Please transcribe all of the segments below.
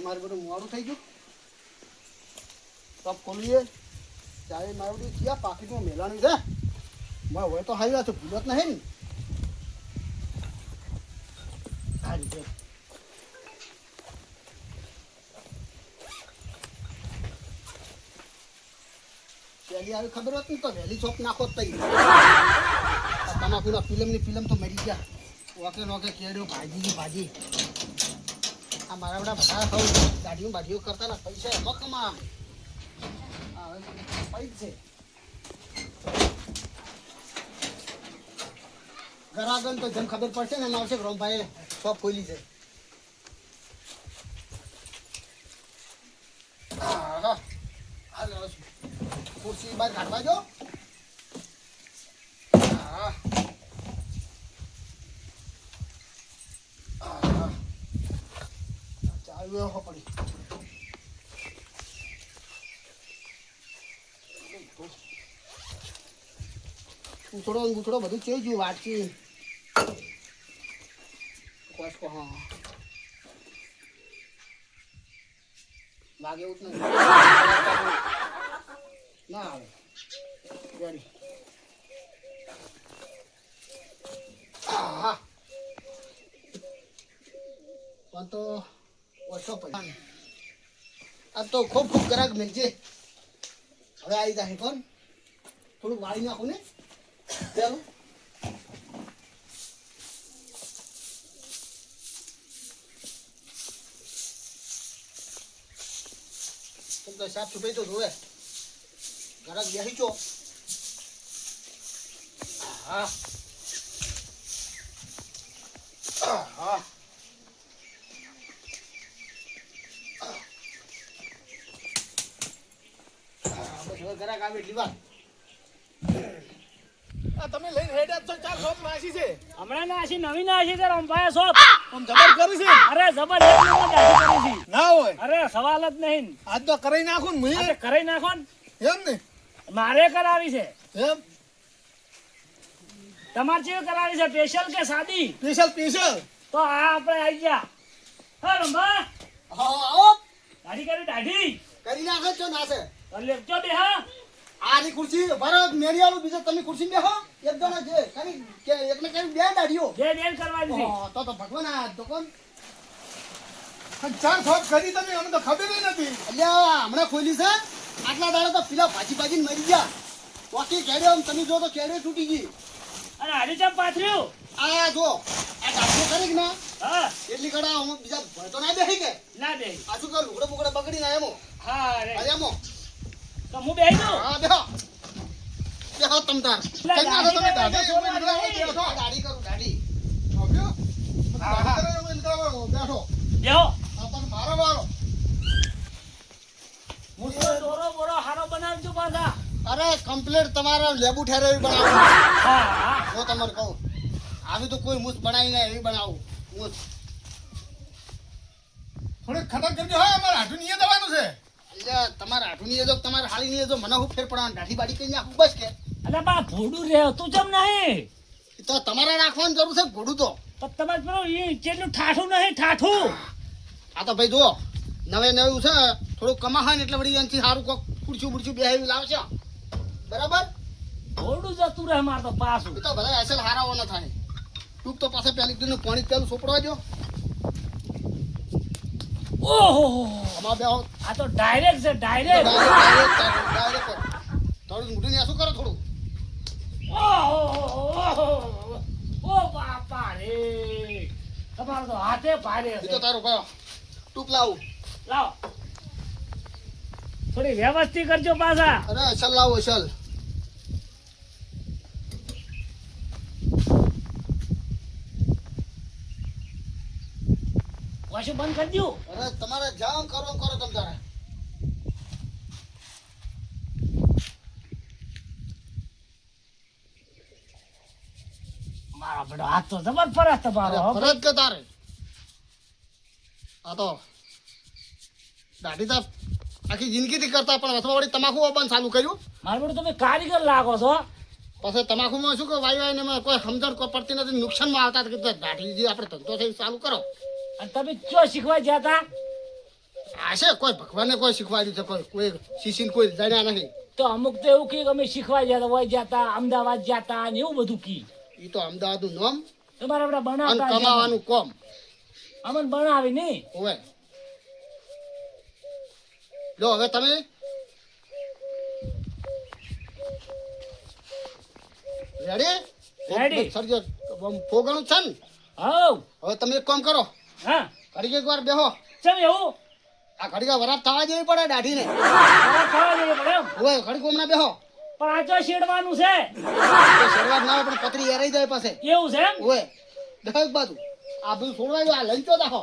મારે બધું મોડું થઈ ગયું તબ ખોલીએ ચાય મારે બધું ક્યાં પાકીટમાં મેલાનું છે મારે હોય તો હાઈ છે ભૂલત નહીં ને આ રીતે પહેલી આવી ખબર હોત ને તો વહેલી ચોપ નાખો જ તઈ તમાકુના ફિલ્મ તો મરી ગયા ઓકે નોકે કેડ્યો ભાજી આ મારા બધા ગાડીઓ કરતા ને પૈસા એમાં કમા પૈસે ઘર આગળ તો જેમ ખબર પડશે ને એમ આવશે રોમભાઈ શોપ ખોલી છે ખુરશી બહાર કાઢવા જો ચાલ્યો પડી પૂછડો બધું ચેઈ ગયું વાટકી કોસકો હા લાગે એવું જ નથી ના આવે રેડી હા પણ તો ઓછો પૈસા આ તો ખૂબ ગ્રાહક મળશે હવે આવી જાય કોણ થોડું વાળી નાખું ને ચાલો તો સાફ છુપાઈ તો જોવે ગ્રાહક બેસી છો હા હા ગ્રાહક આવે એટલી વાત તમે લઈને હેડ્યા છો ચાર શોપ નાસી છે હમણાં નાસી નવી નાસી છે રમભાઈ શોપ આમ જબર કરી છે અરે જબર એક નંબર દાઢી કરી છે ના હોય અરે સવાલ જ નહીં આજ તો કરાઈ નાખું ને અરે કરી નાખો ને એમ ને મારે કરાવી છે એમ તમારે કેવી કરાવી છે સ્પેશિયલ કે સાદી સ્પેશિયલ તો આ આપણે આવી ગયા હા રમભા હા આવો દાઢી કરી નાખો છો નાસે લેપચો બે હા આની ખુરશી ભરત મેરિયાળું બીજો તમે ખુરશી બેહો એક જણા છે ખાલી કે એકને કરી બે દાડીઓ બે બેન કરવાની છે તો ભગવાન આ તો કોણ ચાર શોપ કરી તમે અમને તો ખબર નથી અલ્યા હમણાં ખોલી છે આટલા દાડા તો પેલા ભાજી મરી ગયા બાકી કેડ્યો તમે જો તો કેડ્યો તૂટી ગઈ અને હારી ચમ પાથર્યું આ જો આ ગાડીઓ કરી ના હા એટલી કડા હું બીજા ભય તો ના બેહી કે ના બે આ શું કર લુગડો બુગડો બગડી ના એમો હા રે એમો તો હું બેહી દઉં હા બેહો તમ તાર કઈ ના તમે દાઢી દાઢી કરું દાઢી આવ્યો હા, હા. બેઠો બેહો આ તો મારો વારો દોરો બોરો હારો બનાવજો પાછા અરે કમ્પ્લીટ તમારા લેબુ ઠેરાવી બનાવું હા હા હું તમારે કહું આવી તો કોઈ મૂસ બનાવી ના એવી બનાવું મૂસ થોડી ખતમ કરજો હા અમારે હાથું નહીં દવાનું છે એટલે તમારા હાથું ની જો તમારા હાલી ની જો મને હું ફેર પડવાનું દાઢી બાડી કઈ નાખું બસ કે અલે બા ભોડું રે તું ચમ નહીં તો તમારે રાખવાની જરૂર છે ઘોડું તો પણ તમારે પેલું એ જેટલું ઠાઠું નહીં ઠાઠું આ તો ભાઈ જુઓ નવે નવું છે થોડું કમાવા ને એટલે વળી એનાથી સારું કોક ખુરશું બુરશું બેહાવી લાવશે બરાબર ભોડું જતું રહે માર તો પાછું એ તો બધા અસલ હારાઓ ન થાય ટૂંક તો પાસે પહેલી દીનું પાણી પેલું સોપડવા જો ઓહો અમાર બે આ તો ડાયરેક્ટ છે ડાયરેક્ટ થોડું મોઢું ને શું કરો થોડું ઓહો ઓ બાપા રે તમારો તો હાથે ભારે એ છે તો તારું ભાઈ ટૂંક લાવું લાવો થોડી વ્યવસ્થિત કરજો પાછા અરે અસલ લાવો અસલ વાશું બંધ કરી દઉં અરે તમારે જામ કરો તમ તારે મારા બેડો હાથ તો જબરજસ્ત તમારો હો ભાઈ. ફરજ કે તારે આ તો દાઢી તો આખી જિંદગીથી કરતા પણ અથવા વળી તમાકુ બંધ ચાલુ કર્યું મારા બેડો તમે કારીગર લાગો છો પછી તમાકુમાં શું કે વાયુ ને કોઈ સમજણ કોઈ પડતી નથી નુકસાનમાં આવતા હતા કે દાઢી જે આપણે ધંધો છે એ ચાલુ કરો અને તમે ચો શીખવા ગયા હતા હશે કોઈ ભગવાને કોઈ શીખવાડ્યું છે કોઈ શિશિન કોઈ જાણ્યા નથી. તો અમુક તો એવું કે અમે શીખવા જતા હોય જતા અમદાવાદ જતા ને એવું બધું કી એ તો અમદાવાદનું નામ તમારે આપડા અને બનાવતા કમાવાનું કોમ અમન બનાવી ને હોય. લો હવે તમે રેડી સરજો ફોગણું છે ને. હવ હવે તમે એક કામ કરો, હા ઘડીક એક વાર બેહો. ચમ એવું આ ઘડીક વરાપ થવા જેવી પડે દાઢીને. ખરા ખાવા જઈએ પડે એમ. હોય ઘડીક હમણાં બેહો. પણ આ તો શેડવાનું છે શરૂઆત ના હોય પણ પતરી એરાઈ જાય પાસે. એવું છે એમ હોય દેખો એક બાજુ આ બધું છોડવા ગયો, આ લઈ તો દાખો.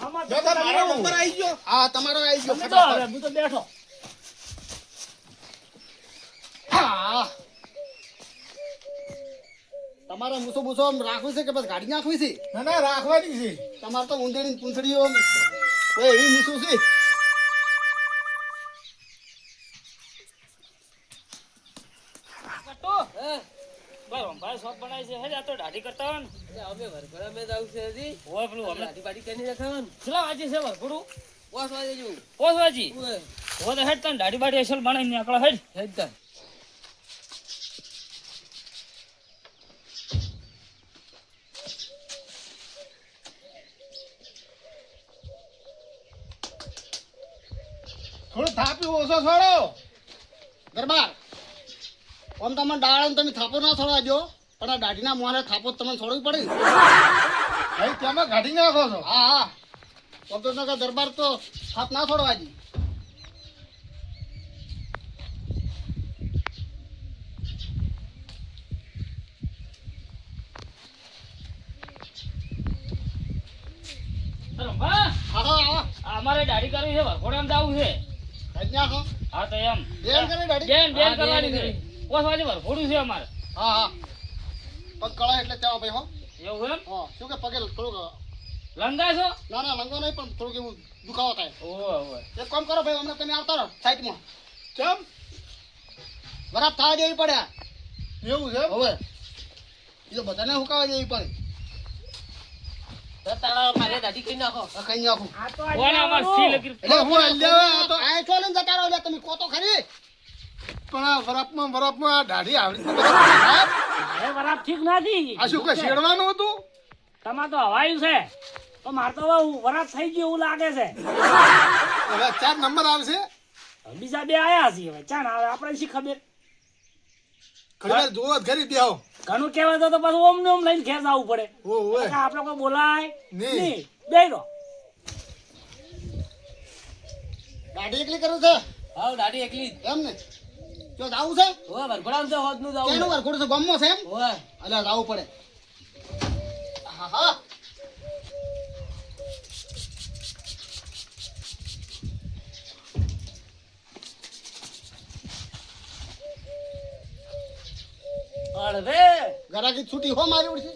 આમાં જો તો મારો નંબર આવી ગયો. હા તમારો આવી ગયો તમે તો હવે ફટાફટ. હું તો બેઠો હા તમારે મૂસો બૂસો આમ રાખવું છે કે બસ ગાડી નાખવી છે? ના ના રાખવાની છે. તમારે તો ઊંધેડી પૂંછડીઓ આમ હોય એવી મૂસું છે. ભાઈ શોપ બનાવી છે હે આ તો દાઢી કરતા હોય ને અમે વરઘોડા મેં જાવ છે હજી હોય પેલું હમણાં લાઠી બાટી કરીને રખાવાનું કેટલા વાંચી છે વરઘોડું 5 વાગે જેવું પોસ વાંચી ઓય હોય તો હેડ તને દાઢી બાઢી અસલ બનાવીને આકડા હેડ હેડ તાર થોડું થાપ્યું ઓછો છોડો. ગરબાર આમ તમને ડાળ તમે થાપો ના છોડવા જો પણ આ દાઢીના મોહને થાપો તમને છોડવી પડે ને. ભાઈ તેમાં કાઢી નાખો છો. હા હા આમ તો નકર દરબાર તો થાપ ના છોડવા જી. હા હા હા હા અમારે દાઢી કરવી છે વરઘોડામાં જવું છે કાઢી નાખો. હા તો એમ બેન કરે દાઢી? બેન બેન હા, કરવાની બેન છે કરી. પોસ વાંચી વરઘોડું છે અમારે હા હા પગ કળાય એટલે ત્યાં ભાઈ હો. એવું એમ હા શું કે પગે થોડુંક લંગા છો ના ના લંગો નહીં પણ થોડુંક એવું દુખાવો થાય. ઓય ઓય એક કામ કરો ભાઈ હમણાં તમે આવતા રહો સાઈડમાં. કેમ બરાબર થવા જેવી પડે આ. એવું છે? હવે એ તો બધાને હુકાવા જેવી પડે. તાળા મારે દાઢી કરી નાખો આ કઈ નાખું આ તો આજે અમાર સી લગી એટલે હું આ છો ને જતા રહો એટલે તમે કોતો ખરી. પણ આ વરાપમાં આ દાઢી આવડી. હવે વરાપ ઠીક નથી આ શું કઈ શેડવાનું હતું? તમારે તો હવાયું છે તો મારે તો હવે વરાપ થઈ ગયું એવું લાગે છે હવે 4 નંબર આવશે. બીજા બે આયા છે હવે ચાણ આવે આપણે શી ખબર ઘણી વાર જોવો જ ઘરી બેહો. ઘણું કહેવાય તો પાછું ઓમ ને ઓમ લઈને ઘેર જવું પડે ઓય આપણે કોઈ બોલાય નહીં. નહીં બેરો દાઢી એકલી કરવું છે હાવ દાઢી એકલી જ એમ ને? જો જાવું છે ઓય વરઘોડામાં તો હોદનું જાવું કેનું વાર ખોટું છે ગમો છે એમ? ઓય એટલે જાવું પડે. હા હા અડવે ગરાકી છૂટી હો મારી ઉડશે.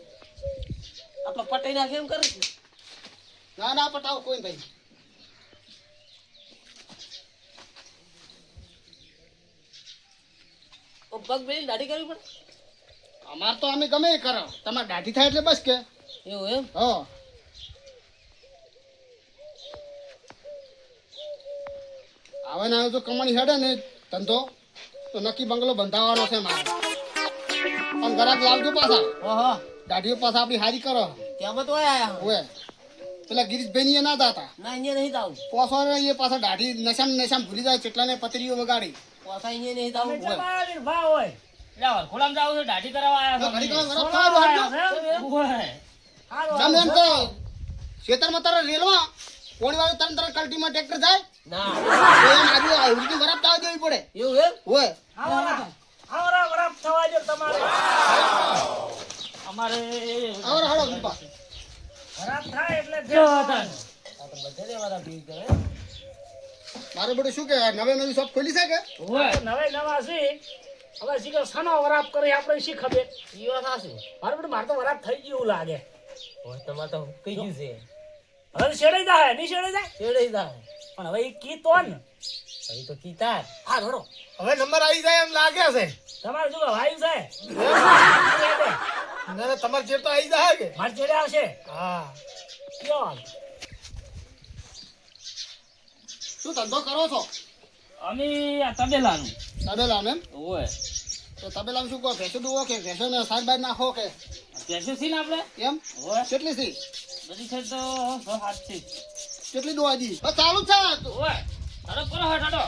આપણે પટાઈ નાખે એમ કરે છે ના ના પટાવો કોઈ ભાઈ. ઓ પગ બેલી દાઢી કરવી પડે અમાર તો અમે ગમે એ કરો તમારે દાઢી થાય એટલે બસ કે એવું એમ હા આવે ને આવે તો કમાણી હેડે ને ધંધો તો નક્કી બંગલો બંધાવવાનો છે મારે. પણ ગરાક લાવજો પાછા. ઓહો દાઢીઓ પાછા આપણી હારી કરો. ત્યાં તો આયા ઓએ પેલા ગિરીશભાઈ ના દાતા ના અહીંયા નહીં જાવું પોસો એ પાછા દાઢી નશામ ભૂલી જાય કેટલાને પતરીઓ વગાડી. પોસા અહીંયા નહીં તમે જાવું ચમાવીને ભાવ હોય એટલે વરઘોડામાં જાવું છે દાઢી કરાવવા આયા છો ઘડીક વાર વરસ સોનાવા થવા આયા છે એમ? ઓય. હારું, તમે એમ હારું. તો ખેતરમાં તારે રેલવા કોણી વાળું તરત કલ્ટીમાં ટ્રેક્ટર જાય ના તો એમ આજુ આવડી વરાપ થવા દેવી પડે. એવું એમ ઓય આવરા વરાપ થવા જો તમારે અમારે આવરો હાડો દીપા. વરાપ થાય એટલે જો હતા આ તો બધાને વાળા ભીડ કરે મારે બધું શું કે નવે નવી શોપ ખોલી છે કે? નવે નવા છે હવે શીખર સાનો વરાપ કરે આપણે શી ખબર ઈ વાત સાચી મારે બધું મારે તો વરાપ થઈ ગયું એવું લાગે ઓય તમારે તો કઈ ગયું છે હવે શેડાઈ જાય નહીં શેડાઈ જાય છેડે જાય પણ હવે એ કી તો ને હવે તો કીતાર હા ધોડો હવે નંબર આવી જાય એમ લાગે છે. તમારે શું વાયુ છે ના ના તમારે ચેર તો આવી જાય કે? મારે ચેડે આવશે હા કયો શું ધંધો કરો છો? અમે આ તબેલાનું તબેલામાં એમ? ઓય તો તબેલામાં શું કહો? ભેંસો દુવો કે ભેંસોને શાકભાજી નાખો કે પેસે છે ને આપણે એમ? ઓય કેટલી છે? બધી છે તો 7 છે કેટલી દોવાજી? બસ ચાલુ જ છે. ઓય હાડો કરો હાડો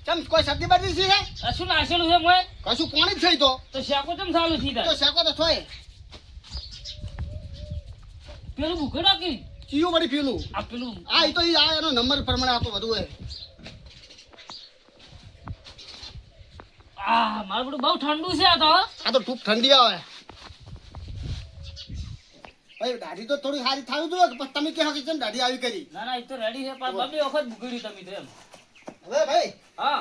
કેમ કોઈ સબ્જી બાજી છે? આ શું નાખેલું છે મોય કશું પાણી જ થઈ તો શાકો કેમ ચાલુ થઈ તો જાય શેકો તો થોય પેલું ભૂખડો કે ચિયું વળી પીલું. આ પેલું આ ઈ તો ઈ આ એનો નંબર પ્રમાણે આ તો બધું હોય. આ મારું બધું બહુ ઠંડુ છે આ તો આ તો ખૂબ ઠંડી આવે. ભાઈ દાઢી તો થોડી સારી થાવી જોઈએ પણ તમે કહો કે કેમ દાઢી આવી કરી? ના ના એ તો રેડી છે પણ બબે વખત ભૂખડ્યું તમે તો એમ હવે ભાઈ હા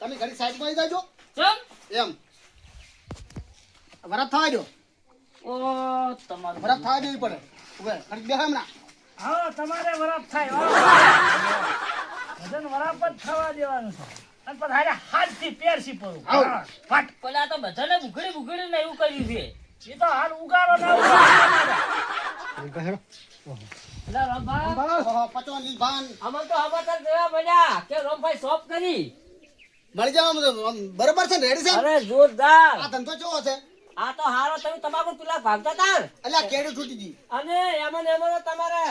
તમે ઘડી સાઈડમાં આવી જાજો ચમ એમ. વરફ થવા દો. ઓ તમારું વરફ થવા દેવી પડે. હવે ઘડી બે હમણાં. હા તમારે વરાપ થાય વજન વરાપ જ થવા દેવાનું છે અને પછી હારે હાથથી પેરસી પડું આવ. ફટ પેલા તો બધાને ભૂખડી ને એવું કર્યું છે એ તો હાલ ઉગાડો ના ઉગાડો એટલે રંભા ઓહો, પચવાન લીલ ભાન. અમર તો હવાતા દેવા બન્યા કે રોમભાઈ શોપ કરી મળી જવા આમ બરોબર છે ને? રેડી છે ને? અરે જોરદાર આ ધંધો કેવો છે? આ તો હારો તમે તમાકુ પેલા ભાગતા તા ને? અલ્યા કેડી છૂટી ગઈ. અને એમાં ને એમાં તો તમારે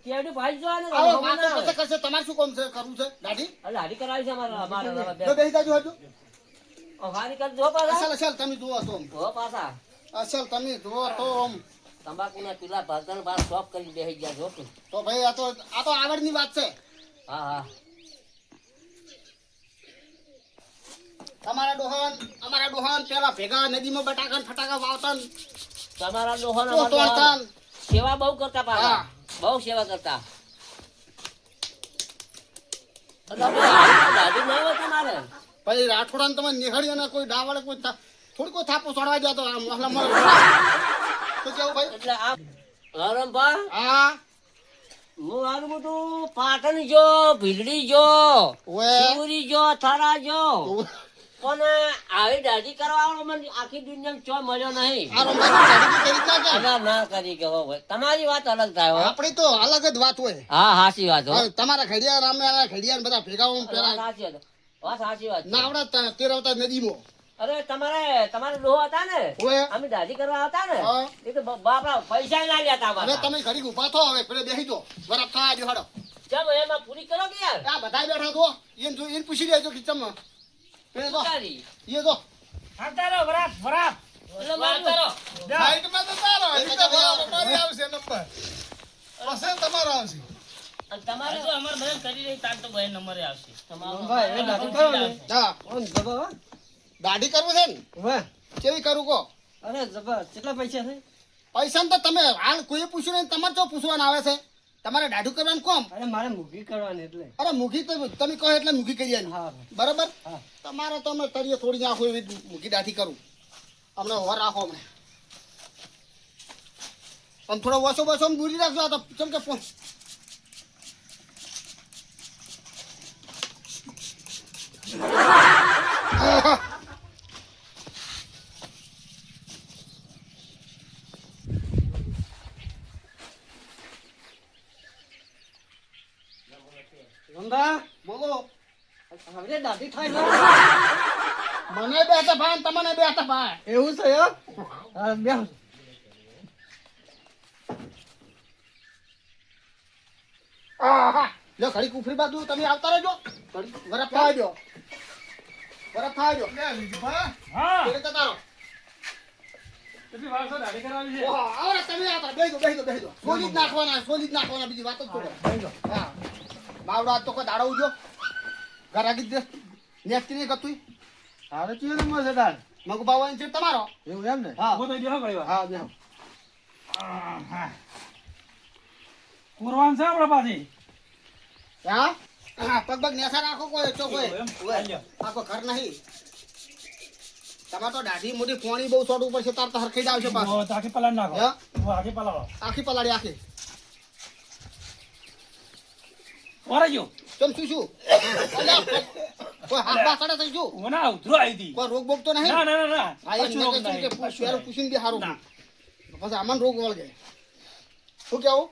કેડી ભાઈ જો ને આવો વાતો કશે કરશે. તમારે શું કામ છે કરવું છે દાઢી? અરે હારી કરાવી છે અમારા જો બેસી જાજો હજુ. હારી કર જો પાછા અસલ અસલ તમે જુઓ તો આમ. જો પાછા અસલ તમે જુઓ તો આમ. તંબાકુ ને પેલા ભાગતા ને બાર શોપ કરી બેસી ગયા જો તું. તો ભાઈ આ તો આવડની વાત છે. હા હા તમારા ડોહાન અમારા ડોહાન પેલા ભેગા નદીમાં બટાકા ને ફટાકા વાવતા ને તમારા ડોહો ને તો તોડતા ને. સેવા બહુ કરતા પાછા હા. બહુ સેવા કરતા એટલે આપણે હારી દાઢી નહીં હોય તમારે પછી રાઠોડાને તમે નિહાળી અને કોઈ ડાવડે કોઈ થોડી કોઈ થાપો ચડવા દો તો આમ મહલામાં શું કેવું ભાઈ? એટલે આ હરમભા હા હું આનું બધું પાટણ જો ભીલડી જો ઓએ શિવરી જો થરા જો ઓએ. પણ આવી દાઢી કરવા વાળો મને આખી દુનિયામાં ચો મળ્યો નહીં આ રંભાઈ દાઢી કરી ના કે? અલા ના કરી કે હો ભાઈ તમારી વાત અલગ થાય હો આપણી તો અલગ જ વાત હોય. હા સાચી વાત હો હવે તમારા ઘડિયાળ અમે ઘડિયાળ બધા ભેગા હોઉં વાત પેલા સાચી વાત વાત સાચી વાત છે. ના આવડે તેરવતા નદીમાં. અરે તમારે ડોહો હતા ને ઓએ અમે દાઢી કરવા હતા ને હા. એ તો બાપરા પૈસા ના લેતા હવે પાછા. તમે ઘડી ઉભા થો હવે પેલે બેસી દો બરાબર થવા દો હાડો. ચમ એમાં પૂરી કરો કે યાર આ બધા બેઠા તો એને જો એને પૂછી લેજો કે ચમ પેલે તો તારી. એ જો હાતારો વરાપ વરાપ એટલે મારું. સાઈડમાં તો તારો એ હજી તો તો ભાઈ તમારી આવશે નંબર પછી તમારો આવશે અને તમારે જો અમાર બહેન કરી રહી તાર તો બહેન નંબરે આવશે તમારું હા દાઢી કરવું છે ને કેવી કરું કો? અરે જબર કેટલા પૈસા છે પૈસા તો તમે હાલ કોઈ પૂછ્યું નહીં તમારે તો પૂછવાનું આવે છે. તમારે દાઢું કરવાનું કોમ? અરે મારે મૂકી કરવાની એટલે અરે મૂકી તો તમે કહો એટલે મૂકી કરી આલી. હા. બરાબર હા. તમારે તો અમે તરીએ થોડી નાખો એવી મૂકી દાઢી કરું. અમને હોર રાખો અમને આમ થોડો વસો બસો આમ દૂરી રાખજો. આ તો ચમ કે બોલો. હવે દાઢી થાય મને બે હતા ભાઈ તમને બે હતા ભાઈ. એવું છે આહા. લો ઘડી કુફરી બાજુ તમે આવતા રહેજો. ઘડી વરફ થવા દો. વરફ થવા દો. લે વિજભા હા ઘરે જતા રહો. કેટલી વાર તો દાઢી કરાવી છે ઓહો, આવો ને તમે આવતા. બેસી દો. સોલી જ નાખવાના બીજી વાત જ છોડો. હા. બાવડો આજ તો કોઈ દાડો ઉજો. ઘર આગી દે. નેસ્તી નહીં કરતું. તારે ચિયો નંબર છે તાર મગુ બાવાની છે તમારો. એવું એમ ને હા. હું તો બેહો ગયો હા, બેહો. કુરવાન છે આપણા પાછી હા? હા, પગ પગ નેસા રાખો કોઈ ચો કોઈ. એવું એમ? ઓવે. આ કોઈ ઘર નહીં. તમારે તો દાઢી મોટી પોણી બહુ છોડવું પડશે તાર તો હરખી જ આવશે પાછું. ઓ તાકી પલાડ નાખો હા? ઓ આગે પલાળો આખી પલાળી આખી. ઓરે જો કેમ શું? અલ્યા, કોઈ હાથ બાથ ચડે થઈ શું? ઓના ઉધરો આવી હતી કોઈ રોગ બોગ તો નહીં? ના ના ના હા, એમ કશું મેં રોગ કીધું કે નહીં. પહેલું પૂછીને બી હારું. ના. પછી આમાં રોગ વળગે. શું કેવું?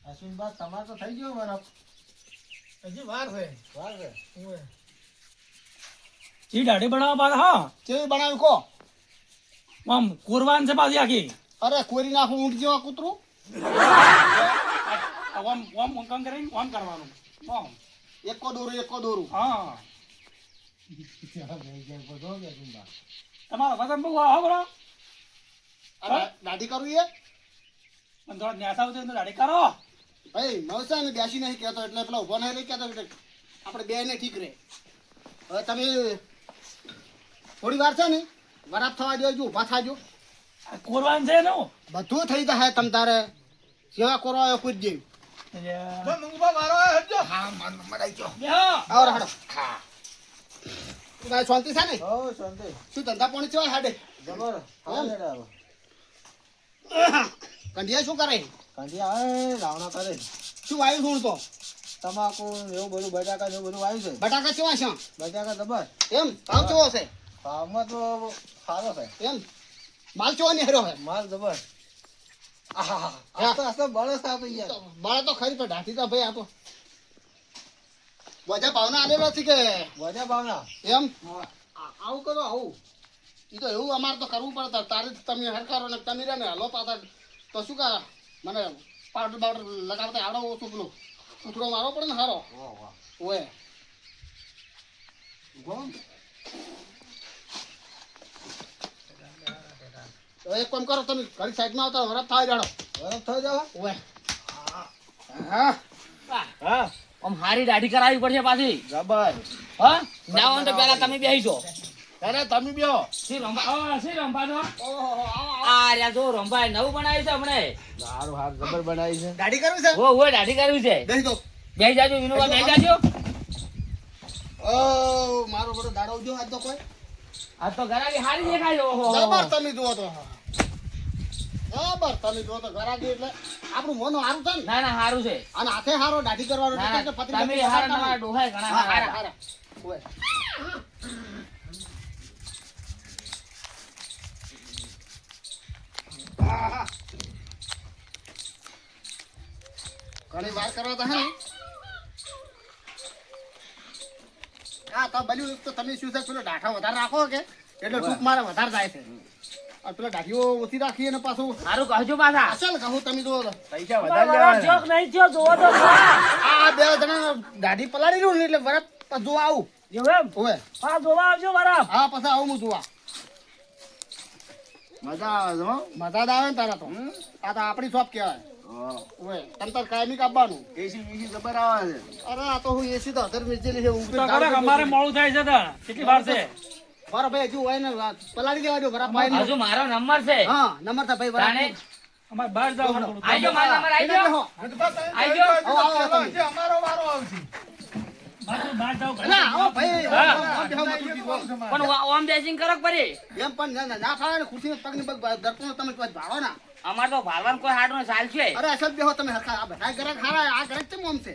અશ્વિનબા તમારે તો થઈ ગયો બરફ. હજી વાર છે. વાર છે. ઓય. ઈ દાઢી બનાવવા પાછા હા કેવી બનાવી કો? આમ કુરબાન છે પાછી આખી અરે કોરી નાખું ઊંટ જેવા કૂતરું. ઓમ ઓમ કામ કરીને ઓમ કરવાનું ઓમ એકો દોરું. હા ચાલ, જય બધો કે અશ્વિનબા. તમારો વજન બહુ હા બરો અને દાઢી કરવી એ? પણ થોડા ન્યાસા આવશે તો દાઢી કરો ભાઈ નવસા ને બેસી નહીં કહેતો એટલે પેલા ઉભો નહીં રહી કહેતો એટલે આપણે બે ને ઠીક રહે. હવે તમે થોડી વાર છે ને વરાપ થવા દેજો, ઊભા થાજો. આ કુરબાન છે નો બધું થઈ જાય તમ તારે સેવા કરો એ પૂછ જેવી. જો મંગુબા મારો આવ્યો હટજો. હા મારો નંબર આવી ગયો. બેહો આવો હાડો. હા તારે શાંતિ છે ને? હો શાંતિ. શું ધંધા પાણી ચેવા હાડે? જબર. હા લેડા હવે. કંઢિયા શું કરે? કાંઠી આવે રાવણા કરે. શું વાયુ શું તો? તમાકુ ને એવું બધું બટાકા ને એવું બધું આવ્યું છે. બટાકા કેવા છે? બટાકા જબર. એમ ભાવ કેવો છે? ભાવમાં તો સારો છે. એમ માલ કેવો નહીં હર્યો હે? માલ જબર. આહા આસ્તે આસ્તે બળસ આપી યાર. બાળા તો ખરી પણ ઢાંઠી તો ભાઈ આપો બધા ભાવના આલેલો છે કે વજા ભાવના. એમ આવું કરો આવું એ તો એવું અમારે તો કરવું પડે તારે તમે હરકારો ને તમે રે ને હલો પાછા તો શું કરે મને પાવડર બાવડર લગાવતા આવડો ઓછું પેલું ઉથડો મારવો પડે ને સારો ઓય તો એક કામ કરો તમે ઘડી સાઈડમાં આવતા વરફ થાય જાડો બરફ થઈ જાવ. ઓય હા હા આમ હારી દાઢી કરાવવી પડશે પાછી જબર. હા ના હોય તો પેલા તમે બેસીજો. અરે તમે બેહો. સી રંબા તો આ રહ્યા જો રંભાઈ નવું બનાવ્યું છે હમણે. સારું હાર જબર બનાવી છે. દાઢી કરવી છે હો દાઢી કરવી છે. બેસી દો બેસી જાજો વિનોબા બેસી જાજો. ઓ મારો બધો દાડો ઉજો આજ તો કોઈ આ તો ગરાગી હારી દેખાય છે. ઓહો જબર તમે જુઓ તો બરાબર તમે જુઓ તો ગરાગી એટલે આપણું મોનું હારું છે ને ના ના હારું છે. અને હાથે હારો દાઢી કરવાનો ના એટલે ના પતરી તમે પતરી હારા કરવાની. તમારા ડોહાય ઘણા હા, હારા. હારા ઓય આહા. ઘણી વાર કરવા તો હે ને હા તો બલ્યું તો તમે શું છે પેલો ડાઠા વધારે રાખો કે એટલે ટૂંક મારે વધારે જાય છે અને પેલો દાઢીઓ ઓછી રાખી અને પાછું હારું કહજો પાછા. અસલ કહું તમે જુઓ તો પૈસા વરાપ વધારે જોક નહીં થયો જોવો તો ખરા. આ બે જણા દાઢી પલાળી રહ્યું ને એટલે વરસ પછી જોવા આવું એવું એમ ઓય હા જોવા આવજો વરાપ હા પછી આવું હું જોવા મજા આવે છે હો. મજા જ આવે ને તારા તો આ તો આપણી શોપ કહેવાય ઓય તમ તાર કાયમી કાપવાનું એસી બીસી જબર આવે છે. અરે આ તો હું એસી તો અધર મિર્ચેલી છે તો ખરેખર અમારે મોડું થાય છે તાણ. કેટલી વાર છે મારો ભાઈ હજુ હોય ને પલાળી દેવા દો બરાબર ભાઈ હજુ મારો નંબર છે. હા નંબર થા ભાઈ તાણે બરાબર અમારે બહાર જવાનું થોડું. આજો મારો નંબર એને આજો. કહો. આજો. આવો તમે. જે અમારો વારો આવશે. પાછું બહાર જાવ ના આવો ભાઈ હા. આમ બેહો મત ઉઠી જાઓ. પણ ઓમ બેસિંગ કરો પડી. એમ પણ ના ફાવે ને ખુરશી પગની પગ દર્પણ તમે ભાવો ના અમાર તો ભાલવાનું કોઈ હાડનો ચાલ છે. અરે અસલ બેહો તમે હરખા આ બધા ગ્રાહક હારા આ ગ્રાહક કેમ આમ છે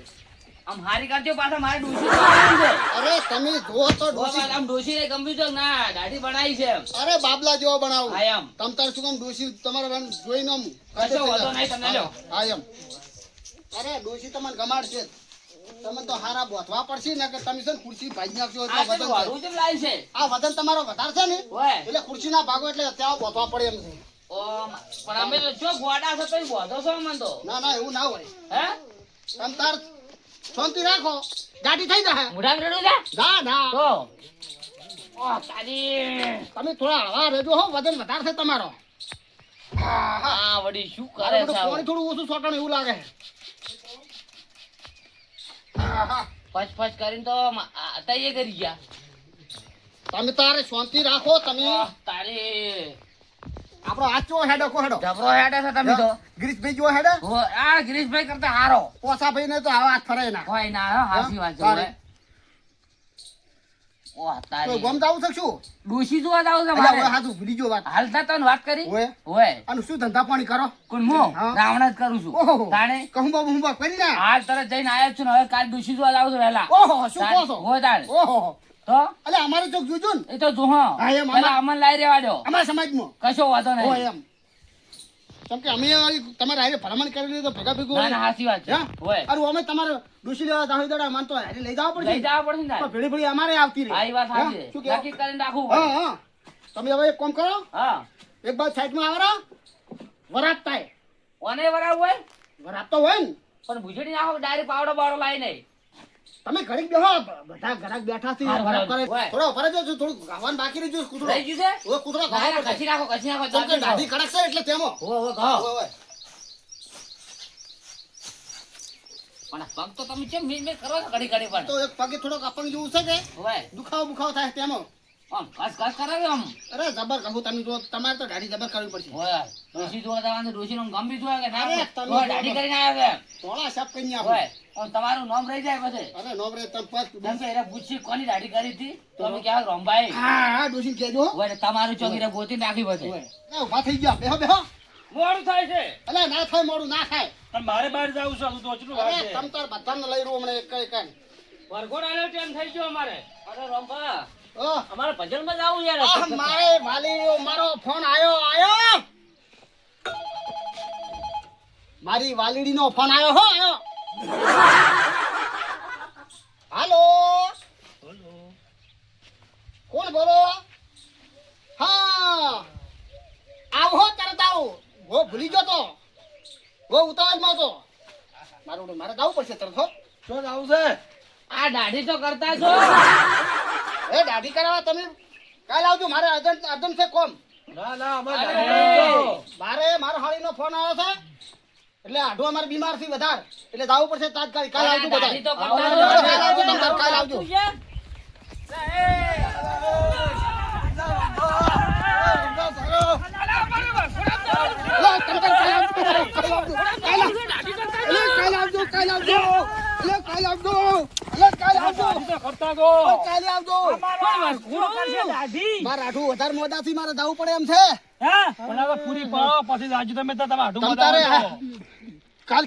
આમ હારી કરજો પાછા મારે ડોશી બનાવવાની છે. અરે તમે જો તો ડોસી આમ ડોશી ને ગમ્યું તો ના દાઢી બનાવી છે એમ. અરે બાબલા જેવો બનાવું હા એમ. તમ તાર શું કામ ડોસી તમારે રન જોઈને આમ કશો વાંધો નહીં, તમને લ્યો. હા એમ અરે ડોસી તમને ગમાડશે તમે તો હારા બોથવા પડશે ને કે તમે છે ને ખુરશી ભાજી નાખશો એટલે આ તો વજન છે. વારું જ લાવી છે. આ વજન તમારો વધારે છે ને ઓય. એટલે ખુરશી ના ભાગો એટલે ત્યાં બોથવા પડે એમ છે ઓમ, પણ અમે તો જો ગોડા છો તોય બોધો છો અમને તો. ના ના એવું ના હોય હે? તમ તાર શાંતિ રાખો ગાડી થઈ જાય મોઢામાં રેડું છે? ના ના તો. ઓહ, તારી. તમે થોડા હળવા રહેજો હો વજન વધારે છે તમારો આ વળી શું કરે અરે છે બધું આવું? પાણી થોડું ઓછું સોટણ એવું લાગે પચ પચ કરીને તો તૈયે કરી ગયા. તમે તારે શાંતિ રાખો તમે ઓહ, તારી. આપણો હાથ ચો હેડો કો હેડો જબરો હેડે છે તમે તો. ગિરીશભાઈ જો હેડે હો, આ ગિરીશભાઈ કરતા હારો. પોસા ભાઈ ને તો આવા હાથ ફરાય ના કોઈ ના હો, હાચી વાત છે તારે. ઓય. ઓહ, તો તારી. ગમ જાવું છે શું ડોશી જોવા જાવ છે અલ્યા, ઓય મારે. હાથું ભૂલી ગયો વાત હાલ તા તને વાત કરી ઓય ઓય. અને શું ધંધા પાણી કરો કોણ હું હા. રાવણ જ કરું છું. ઓહો તાણે કહું બાબુ હું બાપ કરી ના હાલ તરત જઈને આવ્યો છું ને હવે કાલ ડોશી જોવા જાવ છું વહેલા. ઓહો શું કહો છો હોય તાણે. ઓહો તો અલે અમારે ચોક જોજો ને એ તો જો હા, એમ પેલા અમન લાઈ રેવા દો. અમારા સમાજમાં કશો વાંધો ઓય નહીં. એમ કેમ કે અમે તમારે હારે ભલામણ કરેલી તો ભેગા ભેગું ના ના સાચી વાત છે હા? હોય અરે અમે તમારે ડોશી લેવા દાહી દડા માન તો હારે લઈ જવા પડશે લઈ જવા પડશે ને પણ ભેળી ભેળી અમારે આવતી રહી હા એ વાત હા? સાચી શું છે કહેવું? નક્કી કરીને રાખવું હા પડે હા તમે હવે એક કામ કરો હા એક બાજુ સાઈડમાં આવરો વરાત થાય ઓને બરાબર હોય વરાત તો હોય ને પણ ભૂજડી નાખો ડાયરેક્ટ પાવડો બાવડો લાવી નહીં તમે ઘડીક બેહો બધા ઘરાક બેઠા છે હા, વરાત બરાબર. કરે હોય. થોડો ફરજ છે થોડું ગાવાનું બાકી રહી ગયું કૂતરો લઈ ગયું છે ઓ કૂતરો ના, ગાવા ના, પડશે કચી નાખો કેમ કે દાઢી કડક છે એટલે તેમાં હો હો ઘાવ હોય, હોય. પણ આ પગ તો તમે કેમ મીજ મીજ કરો છો ઘડી ઘડી પણ તો એક પગે થોડોક અપંગ જેવું છે કે હોય દુખાવો બુખાવો થાય તેમાં આમ કસ કસ કરાવે આમ અરે જબર કહું તમે જો તમારે તો દાઢી જબર કરવી પડશે હોય ડોશી જોવા જવાનું ડોશી નું ગમ બી જોવા કે ના અરે, તમે હોય, દાઢી કરીને આવ્યા થોડા સાફ કરી છે આપો હોય આમ તમારું નામ રહી જાય પછી અરે નોબરે તમે પાસ જેમ કે એને પૂછી કોની દાઢી કરી હતી તો અમે ક્યાં રંભાઈ હા હા ડોશી કહેજો હોય ને તમારું ચોકીને ગોતી નાખી પછી હોય. એ ઊભા થઈ ગયા બેહો બેહો મોડું થાય છે અલે ના થાય મોડું ના થાય પણ મારે બહાર જવું છે હજુ તો ઓછું વાર અરે છે તમ તાર બધાને લઈ રહ્યું હમણાં એક કઈ વરઘોડ આલ્યો ટાઈમ થઈ ગયો અમારે અરે રંભા ઓહ અમારે ભજનમાં જવું યાર આહ, મારે વાલીનો મારો ફોન આયો મારી વાલીડીનો ફોન આયો હાલો કોણ બોલો હા આવો તરત આવો વો ભૂલી ગયો તો વો ઉતાવળમાં તો મારે જવું પડશે તરત હો શું આવું છે આ દાઢી તો કરતા છો એ દાઢી કરાવવા તમે કાલ આવજો મારે અર્જન્ટ છે કોમ ના ના અમારે અરે, દાઢી મારો હાળીનો ફોન આવ્યો છે એટલે આઢો અમારે બીમાર છે વધારે એટલે જવું પડશે તાત્કાલિક કાલ આવજો બધા દાઢી તો કાલ કરતા આવજો તમે તાર, કાલ આવજો લો, તમે તાર કાલ આવજો, કાલ આવજો. કાલ આવજો, કાલ આવજો. લે, કાલ આવજો. લે, કાલ આવજો. કરતા ગો લે, કાલે આવજો. મારે આઢું વધારે મોડાથી મારે જવું પડે એમ છે હા પણ હવે પૂરી પાડો પછી રાજુ તમે તો તમે આટલું તમ તારે બધા કાલ